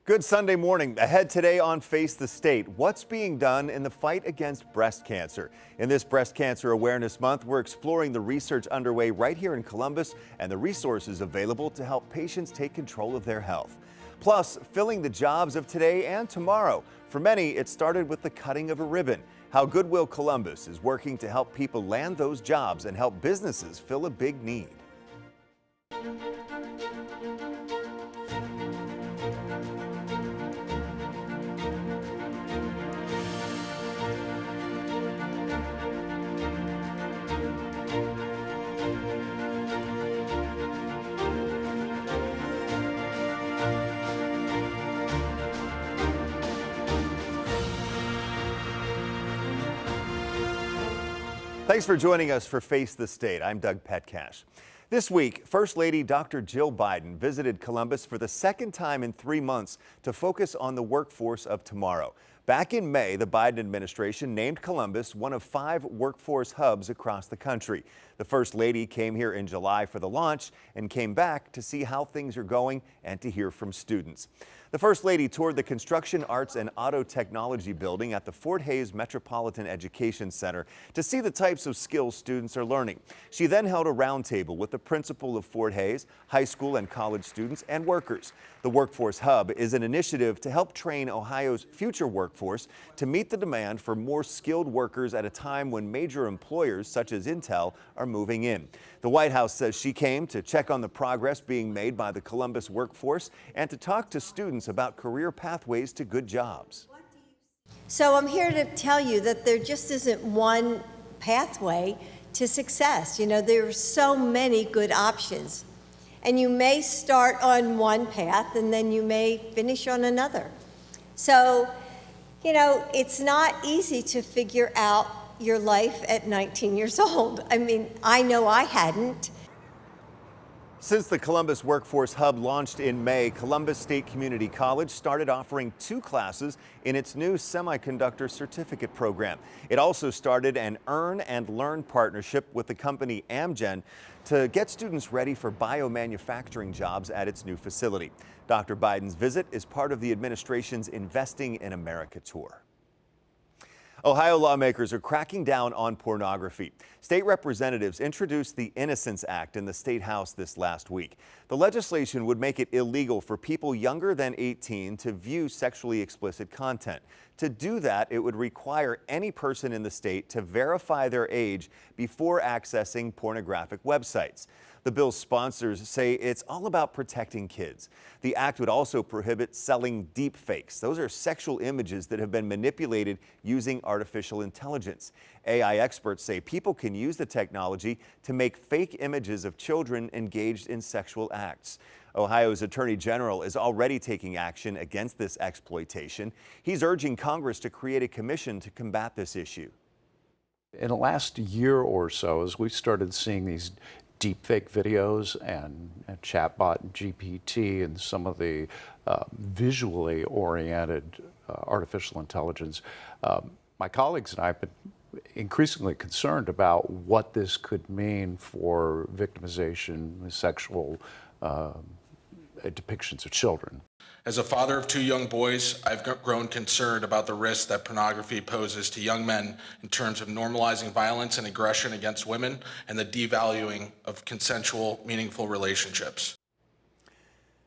Good Sunday morning. Ahead today on Face the State, what's being done in the fight against breast cancer? In this Breast Cancer Awareness Month, we're exploring the research underway right here in Columbus and the resources available to help patients take control of their health. Plus, filling the jobs of today and tomorrow. For many, it started with the cutting of a ribbon. How Goodwill Columbus is working to help people land those jobs and help businesses fill a big need. Thanks for joining us for Face the State. I'm Doug Petcash. This week, First Lady Dr. Jill Biden visited Columbus for the second time in 3 months to focus on the workforce of tomorrow. Back in May, the Biden administration named Columbus one of 5 workforce hubs across the country. The First Lady came here in July for the launch and came back to see how things are going and to hear from students. The First Lady toured the Construction, Arts, and Auto Technology building at the Fort Hays Metropolitan Education Center to see the types of skills students are learning. She then held a roundtable with the principal of Fort Hays, high school and college students, and workers. The Workforce Hub is an initiative to help train Ohio's future workforce to meet the demand for more skilled workers at a time when major employers such as Intel are moving in. The White House says she came to check on the progress being made by the Columbus workforce and to talk to students about career pathways to good jobs. So I'm here to tell you that there just isn't one pathway to success. You know, there are so many good options. And you may start on one path and then you may finish on another. So, you know, it's not easy to figure out your life at 19 years old. I mean, I know I hadn't. Since the Columbus Workforce Hub launched in May, Columbus State Community College started offering 2 classes in its new semiconductor certificate program. It also started an Earn and Learn partnership with the company Amgen to get students ready for biomanufacturing jobs at its new facility. Dr. Biden's visit is part of the administration's Investing in America tour. Ohio lawmakers are cracking down on pornography. State representatives introduced the Innocence Act in the State House this last week. The legislation would make it illegal for people younger than 18 to view sexually explicit content. To do that, it would require any person in the state to verify their age before accessing pornographic websites. The bill's sponsors say it's all about protecting kids. The act would also prohibit selling deep fakes. Those are sexual images that have been manipulated using artificial intelligence. AI experts say people can use the technology to make fake images of children engaged in sexual acts. Ohio's Attorney General is already taking action against this exploitation. He's urging Congress to create a commission to combat this issue. In the last year or so, as we started seeing these deepfake videos and chatbot GPT and some of the visually oriented artificial intelligence, my colleagues and I have been increasingly concerned about what this could mean for victimization, sexual depictions of children. As a father of 2 young boys, I've grown concerned about the risk that pornography poses to young men in terms of normalizing violence and aggression against women and the devaluing of consensual, meaningful relationships.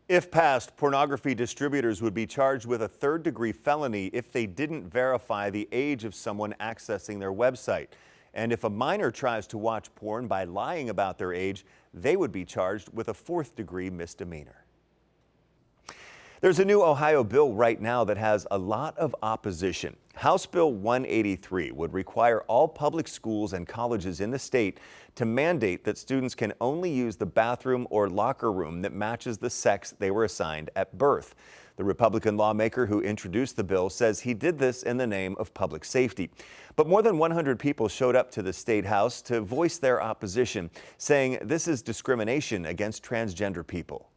If passed, pornography distributors would be charged with a 3rd-degree felony if they didn't verify the age of someone accessing their website. And if a minor tries to watch porn by lying about their age, they would be charged with a 4th-degree misdemeanor. There's a new Ohio bill right now that has a lot of opposition. House Bill 183 would require all public schools and colleges in the state to mandate that students can only use the bathroom or locker room that matches the sex they were assigned at birth. The Republican lawmaker who introduced the bill says he did this in the name of public safety. But more than 100 people showed up to the State House to voice their opposition, saying this is discrimination against transgender people.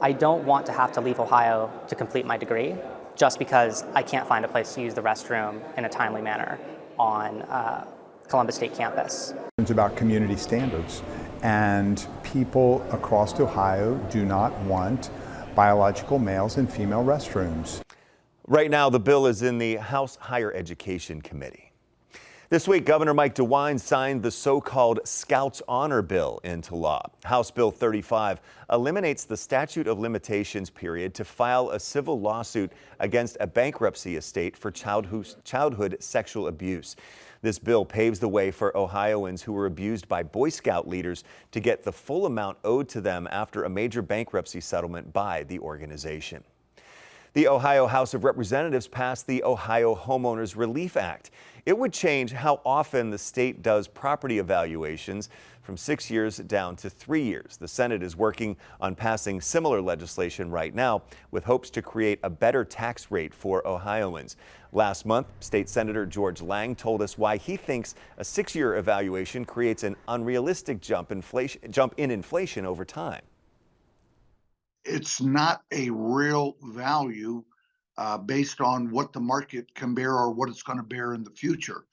I don't want to have to leave Ohio to complete my degree just because I can't find a place to use the restroom in a timely manner on Columbus State campus. It's about community standards, and people across Ohio do not want biological males and female restrooms. Right now, the bill is in the House Higher Education Committee. This week, Governor Mike DeWine signed the so-called Scouts Honor Bill into law. House Bill 35 eliminates the statute of limitations period to file a civil lawsuit against a bankruptcy estate for childhood sexual abuse. This bill paves the way for Ohioans who were abused by Boy Scout leaders to get the full amount owed to them after a major bankruptcy settlement by the organization. The Ohio House of Representatives passed the Ohio Homeowners Relief Act. It would change how often the state does property evaluations from 6 years down to 3 years. The Senate is working on passing similar legislation right now with hopes to create a better tax rate for Ohioans. Last month, State Senator George Lang told us why he thinks a 6-year evaluation creates an unrealistic jump in inflation over time. It's not a real value based on what the market can bear or what it's going to bear in the future.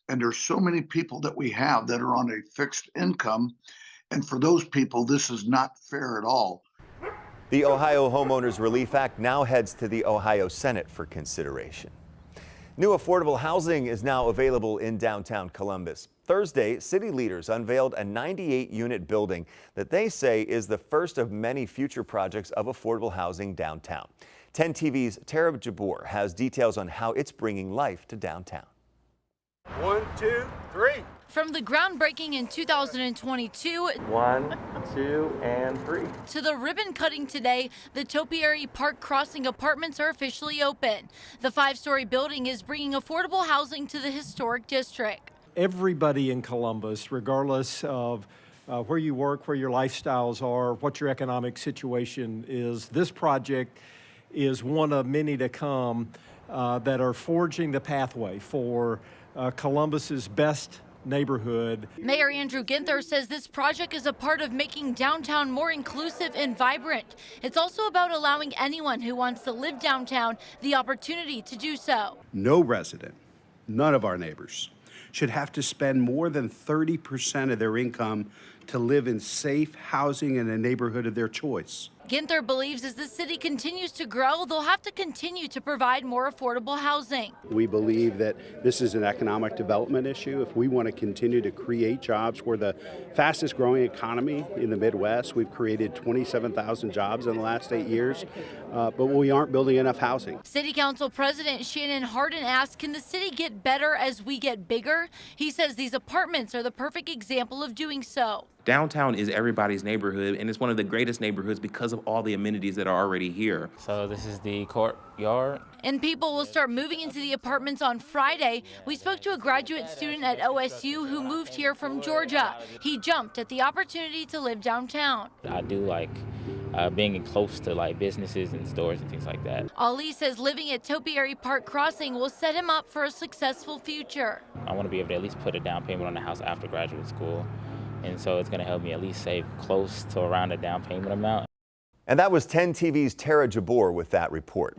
And there's so many people that we have that are on a fixed income. And for those people, this is not fair at all. The Ohio Homeowners Relief Act now heads to the Ohio Senate for consideration. New affordable housing is now available in downtown Columbus. Thursday, city leaders unveiled a 98-unit building that they say is the first of many future projects of affordable housing downtown. 10 TV's Tara Jabbour has details on how it's bringing life to downtown. 1, 2, 3. From the groundbreaking in 2022, 1, 2, and 3. to the ribbon cutting today, the Topiary Park Crossing apartments are officially open. The 5-story building is bringing affordable housing to the historic district. Everybody in Columbus, regardless of where you work, where your lifestyles are, what your economic situation is, this project is one of many to come that are forging the pathway for Columbus's best neighborhood. Mayor Andrew Ginther says this project is a part of making downtown more inclusive and vibrant. It's also about allowing anyone who wants to live downtown the opportunity to do so. No resident, none of our neighbors, should have to spend more than 30% of their income to live in safe housing in a neighborhood of their choice. Ginther believes as the city continues to grow, they'll have to continue to provide more affordable housing. We believe that this is an economic development issue. If we want to continue to create jobs, we're the fastest growing economy in the Midwest. We've created 27,000 jobs in the last 8 years, but we aren't building enough housing. City Council President Shannon Hardin asked, can the city get better as we get bigger? He says these apartments are the perfect example of doing so. Downtown is everybody's neighborhood, and it's one of the greatest neighborhoods because of all the amenities that are already here. So this is the courtyard. And people will start moving into the apartments on Friday. We spoke to a graduate student at OSU who moved here from Georgia. He jumped at the opportunity to live downtown. I do like being close to like businesses and stores and things like that. Ali says living at Topiary Park Crossing will set him up for a successful future. I want to be able to at least put a down payment on the house after graduate school. And so it's going to help me at least save close to around a down payment amount. And that was 10 TV's Tara Jabbour with that report.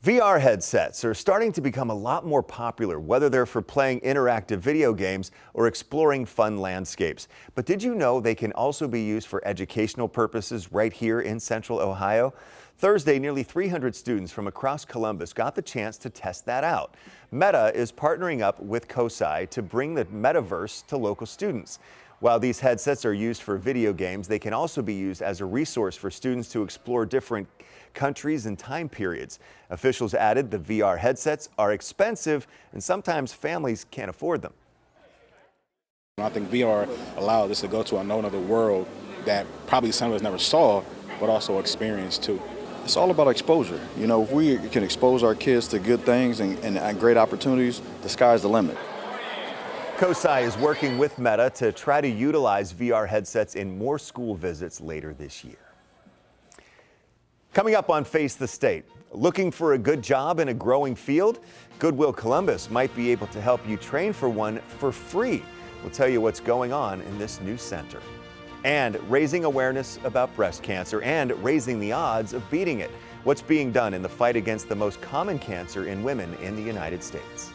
VR headsets are starting to become a lot more popular, whether they're for playing interactive video games or exploring fun landscapes. But did you know they can also be used for educational purposes right here in Central Ohio? Thursday, nearly 300 students from across Columbus got the chance to test that out. Meta is partnering up with COSI to bring the metaverse to local students. While these headsets are used for video games, they can also be used as a resource for students to explore different countries and time periods. Officials added the VR headsets are expensive and sometimes families can't afford them. I think VR allows us to go to another world that probably some of us never saw, but also experienced too. It's all about exposure. You know, if we can expose our kids to good things and great opportunities, the sky's the limit. COSI is working with Meta to try to utilize VR headsets in more school visits later this year. Coming up on Face the State, looking for a good job in a growing field? Goodwill Columbus might be able to help you train for one for free. We'll tell you what's going on in this new center. And raising awareness about breast cancer and raising the odds of beating it. What's being done in the fight against the most common cancer in women in the United States.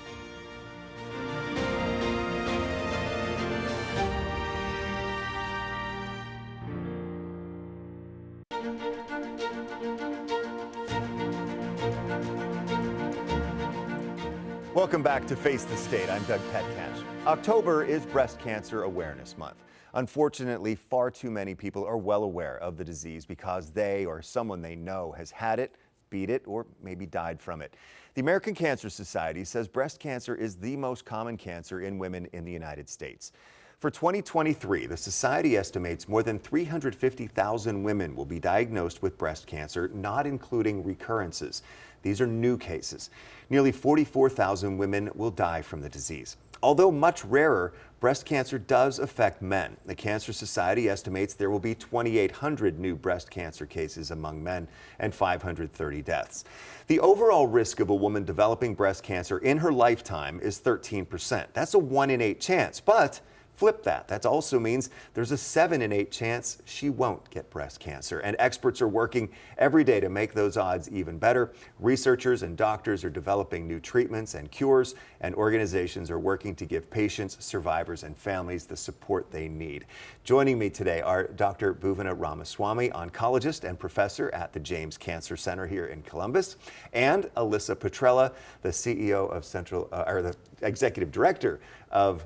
Welcome back to Face the State. I'm Doug Petcash. October is Breast Cancer Awareness Month. Unfortunately, far too many people are well aware of the disease because they or someone they know has had it, beat it, or maybe died from it. The American Cancer Society says breast cancer is the most common cancer in women in the United States. For 2023, the Society estimates more than 350,000 women will be diagnosed with breast cancer, not including recurrences. These are new cases. Nearly 44,000 women will die from the disease. Although much rarer, breast cancer does affect men. The Cancer Society estimates there will be 2,800 new breast cancer cases among men and 530 deaths. The overall risk of a woman developing breast cancer in her lifetime is 13%. That's a 1 in 8 chance, but flip that. That also means there's a 7 in 8 chance she won't get breast cancer. And experts are working every day to make those odds even better. Researchers and doctors are developing new treatments and cures, and organizations are working to give patients, survivors, and families the support they need. Joining me today are Dr. Bhuvana Ramaswamy, oncologist and professor at the James Cancer Center here in Columbus, and Alyssa Petrella, the CEO of the executive director of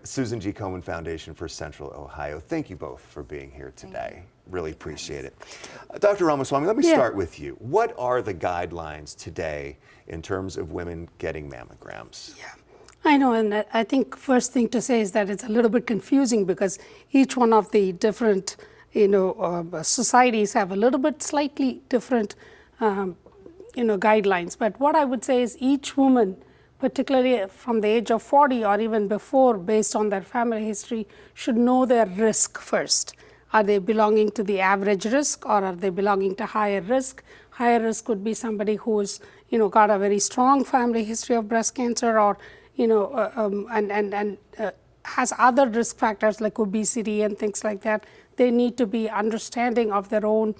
Susan G. Komen Foundation for Central Ohio. Thank you both for being here today. Really appreciate it. Dr. Ramaswamy, let me start with you. What are the guidelines today in terms of women getting mammograms? Yeah, I know, and I think first thing to say is that it's a little bit confusing because each one of the different, societies have a little bit slightly different, guidelines. But what I would say is each woman, particularly from the age of 40 or even before, based on their family history, should know their risk first. Are they belonging to the average risk, or are they belonging to higher risk? Higher risk would be somebody who's, got a very strong family history of breast cancer, or, has other risk factors like obesity and things like that. They need to be understanding of their own,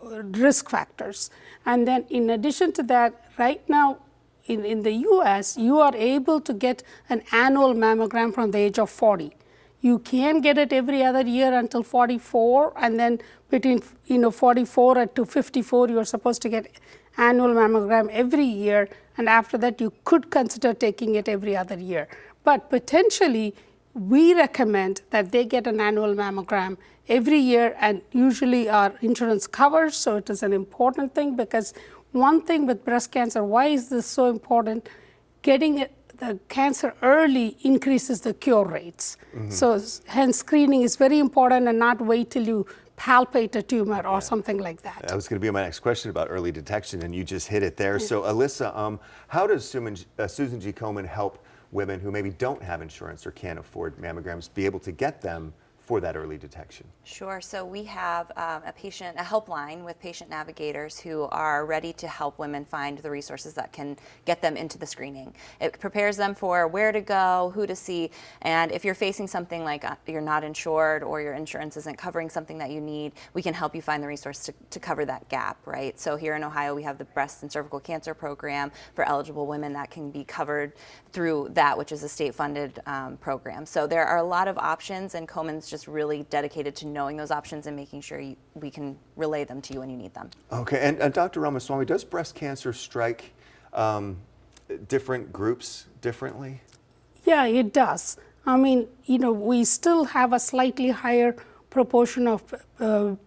risk factors. And then in addition to that, right now, in the US, you are able to get an annual mammogram from the age of 40. You can get it every other year until 44, and then between 44 to 54, you're supposed to get annual mammogram every year, and after that you could consider taking it every other year. But potentially, we recommend that they get an annual mammogram every year, and usually our insurance covers, so it is an important thing because one thing with breast cancer, why is this so important? Getting the cancer early increases the cure rates. So hence screening is very important, and not wait till you palpate a tumor or something like that. That was going to be my next question about early detection, and you just hit it there. So Alyssa, how does Susan G. Komen help women who maybe don't have insurance or can't afford mammograms be able to get them for that early detection? Sure. So we have a helpline with patient navigators who are ready to help women find the resources that can get them into the screening. It prepares them for where to go, who to see, and if you're facing something like you're not insured or your insurance isn't covering something that you need, we can help you find the resource to cover that gap, right? So here in Ohio, we have the breast and cervical cancer program for eligible women that can be covered through that, which is a state-funded program. So there are a lot of options, and Komen's just really dedicated to knowing those options and making sure we can relay them to you when you need them. Okay, and Dr. Ramaswamy, does breast cancer strike different groups differently? Yeah, it does. I mean, we still have a slightly higher proportion of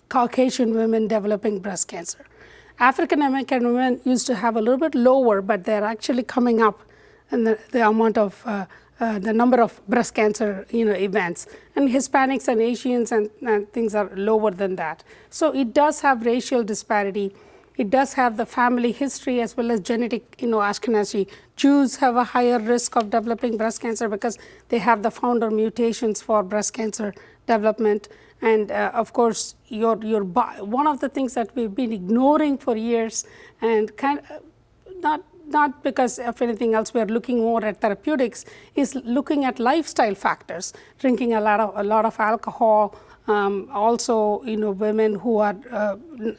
Caucasian women developing breast cancer. African American women used to have a little bit lower, but they're actually coming up in the amount of the number of breast cancer events, and Hispanics and Asians and things are lower than that. So it does have racial disparity. It does have the family history as well as genetic, Ashkenazi Jews have a higher risk of developing breast cancer because they have the founder mutations for breast cancer development. And of course, one of the things that we've been ignoring for years, and not because of anything else, we are looking more at therapeutics, is looking at lifestyle factors, drinking a lot of alcohol, also women who are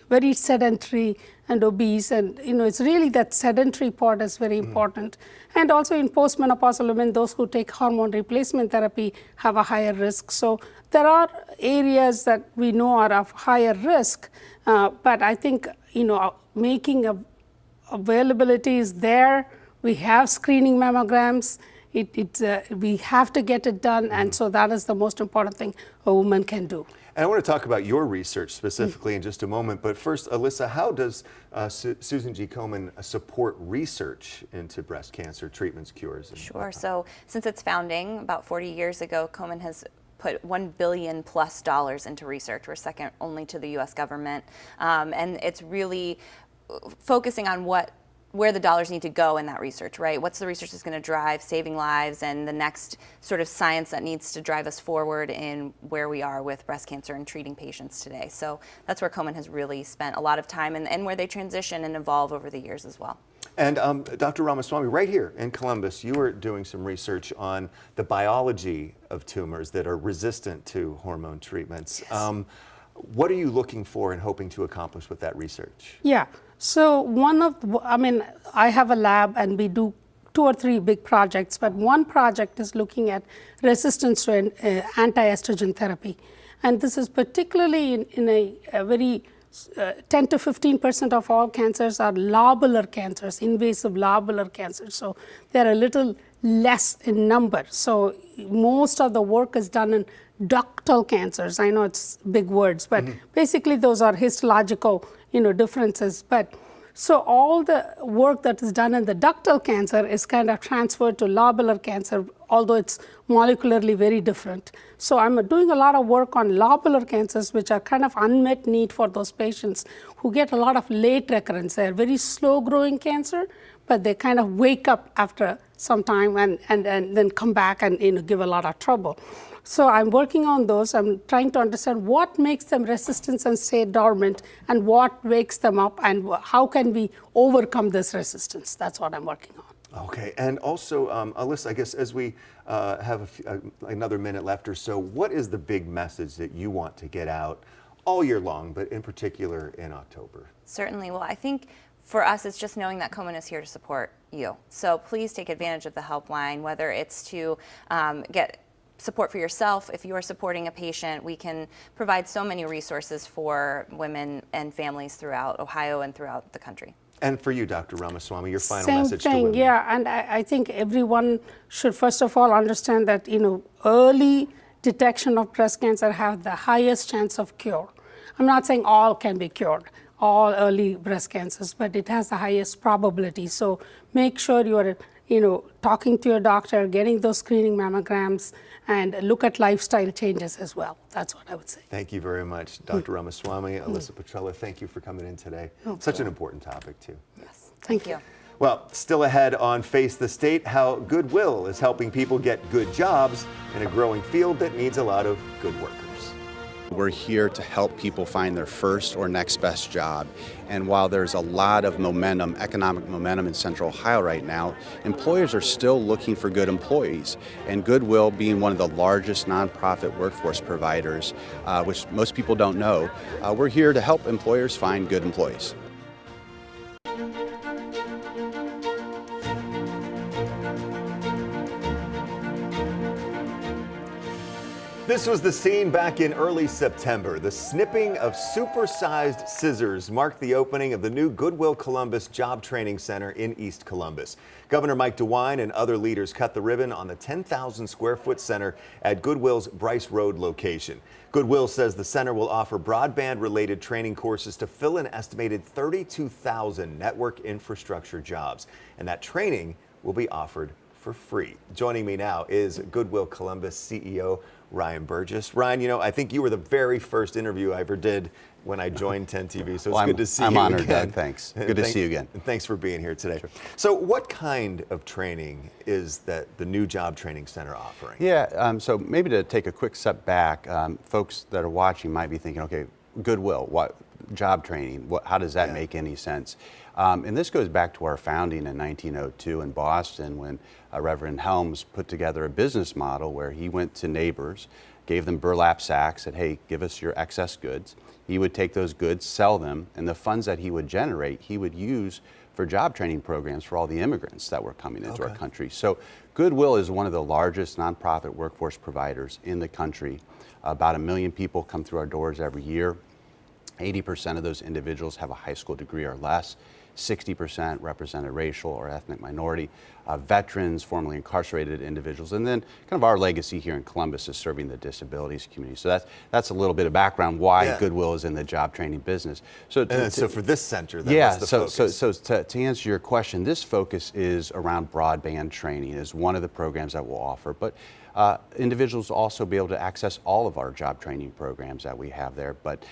very sedentary and obese, and it's really that sedentary part is very important. And also in postmenopausal women, those who take hormone replacement therapy have a higher risk. So there are areas that we know are of higher risk, but I think making availability is there. We have screening mammograms. We have to get it done, and so that is the most important thing a woman can do. And I want to talk about your research specifically in just a moment, but first, Alyssa, how does Susan G. Komen support research into breast cancer treatments, cures? Sure. So since its founding about 40 years ago, Komen has put $1 billion plus into research. We're second only to the U.S. government, and it's really focusing on where the dollars need to go in that research, right? What's the research that's going to drive saving lives and the next sort of science that needs to drive us forward in where we are with breast cancer and treating patients today. So that's where Komen has really spent a lot of time and where they transition and evolve over the years as well. And Dr. Ramaswamy, right here in Columbus, you were doing some research on the biology of tumors that are resistant to hormone treatments. Yes. What are you looking for and hoping to accomplish with that research? Yeah. So I have a lab and we do 2 or 3 big projects, but one project is looking at resistance to anti-estrogen therapy. And this is particularly in a very 10 to 15% of all cancers are lobular cancers, invasive lobular cancers. So they're a little less in number. So most of the work is done in ductal cancers. I know it's big words, but basically those are histological, differences. But so all the work that is done in the ductal cancer is kind of transferred to lobular cancer, although it's molecularly very different. So I'm doing a lot of work on lobular cancers, which are kind of unmet need for those patients who get a lot of late recurrence. They're very slow growing cancer, but they kind of wake up after some time and then come back and give a lot of trouble. So I'm working on those. I'm trying to understand what makes them resistant and stay dormant, and what wakes them up, and how can we overcome this resistance. That's what I'm working on. Okay, and also, Alyssa, I guess as we have another minute left or so, what is the big message that you want to get out all year long, but in particular in October? Certainly. Well, I think for us, it's just knowing that Komen is here to support you. So please take advantage of the helpline, whether it's to get support for yourself. If you are supporting a patient, we can provide so many resources for women and families throughout Ohio and throughout the country. And for you, Dr. Ramaswamy, your final Same message thing, to women. Yeah, and I think everyone should first of all understand that early detection of breast cancer have the highest chance of cure. I'm not saying all can be cured, all early breast cancers, but it has the highest probability. So make sure you are talking to your doctor, getting those screening mammograms, and look at lifestyle changes as well. That's what I would say. Thank you very much, Dr. Ramaswamy. Alyssa Petrella, thank you for coming in today. Such an important topic, too. Yes, thank you. Well, still ahead on Face the State, how Goodwill is helping people get good jobs in a growing field that needs a lot of good workers. We're here to help people find their first or next best job. And while there's a lot of momentum, economic momentum in Central Ohio right now, employers are still looking for good employees. And Goodwill, being one of the largest nonprofit workforce providers, which most people don't know, we're here to help employers find good employees. This was the scene back in early September. The snipping of supersized scissors marked the opening of the new Goodwill Columbus Job Training Center in East Columbus. Governor Mike DeWine and other leaders cut the ribbon on the 10,000 square foot center at Goodwill's Bryce Road location. Goodwill says the center will offer broadband-related training courses to fill an estimated 32,000 network infrastructure jobs, and that training will be offered for free. Joining me now is Goodwill Columbus CEO Ryan Burgess. Ryan, I think you were the very first interview I ever did when I joined 10 TV, so it's good to see you again. I'm honored, Doug. Thanks. Good to see you again. And thanks for being here today. Sure. So what kind of training is that the new Job Training Center offering? Yeah, so maybe to take a quick step back, folks that are watching might be thinking, okay, Goodwill, what job training, how does that make any sense? And this goes back to our founding in 1902 in Boston when Reverend Helms put together a business model where he went to neighbors, gave them burlap sacks, said, hey, give us your excess goods. He would take those goods, sell them, and the funds that he would generate, he would use for job training programs for all the immigrants that were coming into our country. So Goodwill is one of the largest nonprofit workforce providers in the country. About 1 million people come through our doors every year. 80% of those individuals have a high school degree or less. 60% represented racial or ethnic minority, veterans, formerly incarcerated individuals, and then kind of our legacy here in Columbus is serving the disabilities community. So that's a little bit of background why Goodwill is in the job training business. So so for this center, then, what's the focus? So to answer your question, this focus is around broadband training is one of the programs that we'll offer, but individuals will also be able to access all of our job training programs that we have there, but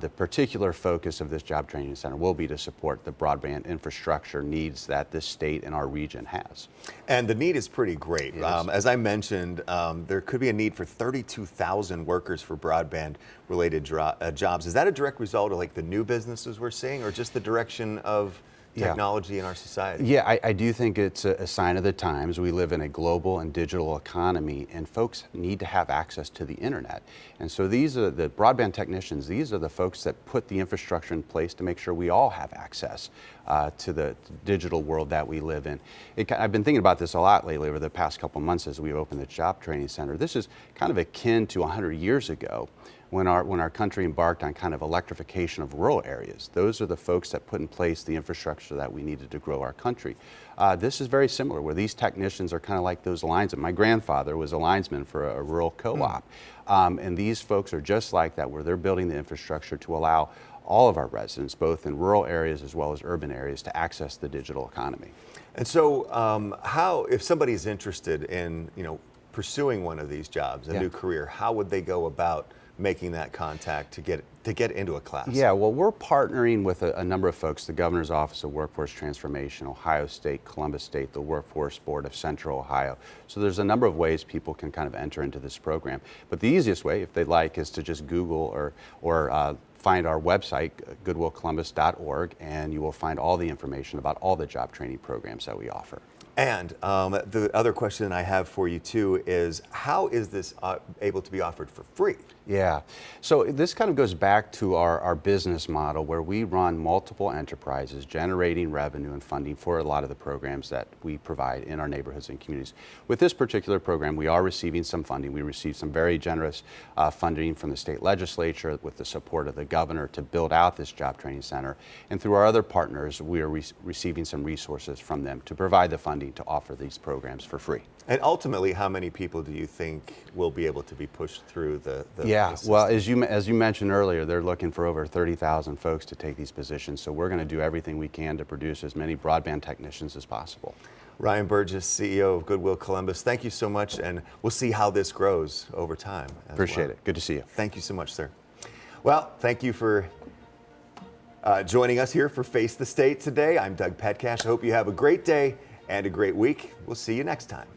the particular focus of this job training center will be to support the broadband infrastructure needs that this state and our region has. And the need is pretty great. As I mentioned, there could be a need for 32,000 workers for broadband-related jobs. Is that a direct result of like the new businesses we're seeing, or just the direction of technology in our society? Yeah, I do think it's a sign of the times. We live in a global and digital economy, and folks need to have access to the internet. And so these are the broadband technicians, these are the folks that put the infrastructure in place to make sure we all have access to the digital world that we live in. I've been thinking about this a lot lately over the past couple months as we opened the Job Training Center. This is kind of akin to 100 years ago when our country embarked on kind of electrification of rural areas. Those are the folks that put in place the infrastructure that we needed to grow our country. This is very similar, where these technicians are kind of like those linesmen. My grandfather was a linesman for a rural co-op, and these folks are just like that, where they're building the infrastructure to allow all of our residents, both in rural areas as well as urban areas, to access the digital economy. And so how, if somebody's interested in pursuing one of these jobs, a new career, how would they go about making that contact to get into a class? Yeah, well, we're partnering with a number of folks, the Governor's Office of Workforce Transformation, Ohio State, Columbus State, the Workforce Board of Central Ohio. So there's a number of ways people can kind of enter into this program. But the easiest way, if they'd like, is to just Google or find our website, goodwillcolumbus.org, and you will find all the information about all the job training programs that we offer. And the other question I have for you too is, how is this able to be offered for free? Yeah, so this kind of goes back to our business model, where we run multiple enterprises generating revenue and funding for a lot of the programs that we provide in our neighborhoods and communities. With this particular program, we are receiving some funding. We received some very generous funding from the state legislature with the support of the governor to build out this job training center. And through our other partners, we are receiving some resources from them to provide the funding to offer these programs for free. And ultimately, how many people do you think will be able to be pushed through the well, as you mentioned earlier, they're looking for over 30,000 folks to take these positions, so we're going to do everything we can to produce as many broadband technicians as possible. Ryan Burgess, CEO of Goodwill Columbus, thank you so much, and we'll see how this grows over time. Appreciate it. Good to see you. Thank you so much, sir. Well, thank you for joining us here for Face the State today. I'm Doug Petcash. I hope you have a great day and a great week. We'll see you next time.